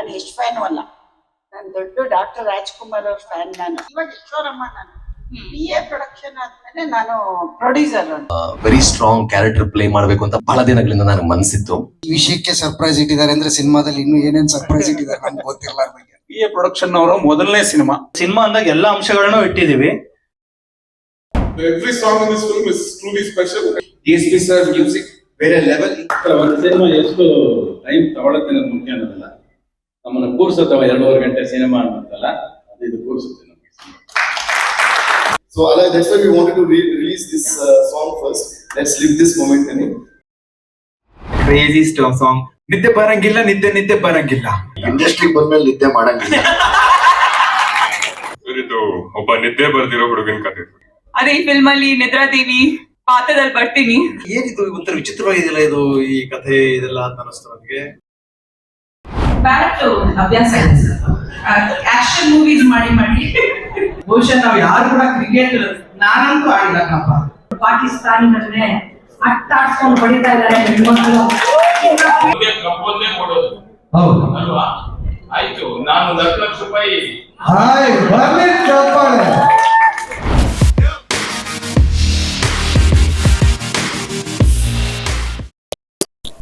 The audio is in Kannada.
ನಾನು ಎಷ್ಟು ಫ್ಯಾನು ಅಲ್ಲ, ನಾನು ದೊಡ್ಡ ಡಾಕ್ಟರ್ ರಾಜ್ಕುಮಾರ್ ಅವ್ರ ಫ್ಯಾನ್. ನಾನು ಇವಾಗ ಈಶ್ವರಮ್ಮ, ನಾನು BA ಪ್ರೊಡಕ್ಷನ್ ಆದ್ಮೇಲೆ ನಾನು producer. Very strong character play ಮಾಡ್ಬೇಕು ಅಂತ ಬಹಳ ದಿನಗಳಿಂದ ನನಗೆ ಮನಸ್ಸಿತ್ತು. ಈ ವಿಷಯಕ್ಕೆ ಸರ್ಪ್ರೈಸ್ ಇಟ್ಟಿದ್ದಾರೆ ಅಂದ್ರೆ ಸಿನಿಮಾದಲ್ಲಿ ಇನ್ನೂ ಏನೇನ್ ಸರ್ಪ್ರೈಸ್ ಇಟ್ಟಿದ್ದಾರೆ ನಮ್ಗೆ ಗೊತ್ತಿರಲ್ಲ. BA ಪ್ರೊಡಕ್ಷನ್ ಅವರ ಮೊದಲನೇ ಸಿನಿಮಾ ಅಂದಾಗ ಎಲ್ಲಾ ಅಂಶಗಳನ್ನು ಇಟ್ಟಿದೀವಿ. Every song in this film is truly special. DSP sir music ಬೇರೆ ಲೆವೆಲ್. ಒಂದು ಸಿನಿಮಾ ಎಷ್ಟು ಟೈಮ್ ತಗೊಳುತ್ತೆ ಅನ್ನೋದು ಮುಖ್ಯ ಅನ್ನೋದಲ್ಲ, ನಮ್ಮನ್ನ ಕೂರ್ಸುತ್ತೆ 2.5 ಗಂಟೆ ಸಿನಿಮಾ ಅನ್ನೋದಲ್ಲ, ಇದು ಕೂರ್ಸುತ್ತೆ ನಮಗೆ. So that's why we wanted to release this song first. Let's live this moment. Crazy song. ನಿದ್ದೆ ಬರಂಗಿಲ್ಲ, ನಿದ್ದೆ ಬರಂಗಿಲ್ಲ. ಇಂಡಸ್ಟ್ರಿ ಬಂದ್ಮೇಲೆ ನಿದ್ದೆ ಮಾಡಂಗಿಲ್ಲ. ಇದು ಒಬ್ಬ ನಿದ್ದೆ ಬರ್ದಿರೋ ಹುಡುಗನ ಕಥೆ. ಅದೇ ಈ ಫಿಲ್ಮ್ ಅಲ್ಲಿ ನಿದ್ರಾ ದೇವಿ ಪಾತ್ರದಲ್ಲಿ ಬರ್ತೀನಿ. ಏನಿದು ಒಂಥರ ವಿಚಿತ್ರವಾಗಿದೆಯಲ್ಲ ಇದು, ಈ ಕಥೆ ಇದೆಲ್ಲ ಅಂತ ಅನಿಸ್ತು ನನಗೆ. ಬ್ಯಾರತ್ತು ಅಭ್ಯಾಸ ಇದೆ, ಆಕ್ಷನ್ ಮೂವೀಸ್ ಮಾಡಿ ಬಹುಶಃ ನಾವು ಯಾರು ಕೂಡ ಕ್ರಿಕೆಟ್ ನಾನಂತೂ ಆಡಿಲ್ಲ ಕಪ್ಪ. ಪಾಕಿಸ್ತಾನಿನಲ್ಲೇ ಅಟ್ಟಾಡ್ಸ್ಕೊಂಡು ಹೊಡಿತಾ ಇದ್ದಾರೆ ಹೆಣ್ಮಕ್ಳು. ಕಪ್ಪೊಂದೇ ಕೊಡೋದು ಹೌದು ಅಲ್ವಾ? ಆಯ್ತು, ನಾನು 10 ಲಕ್ಷ ರೂಪಾಯಿ ಹಾಯ್ ಬರ್ಲಿ ಚಪ್ಪಾಳೆ.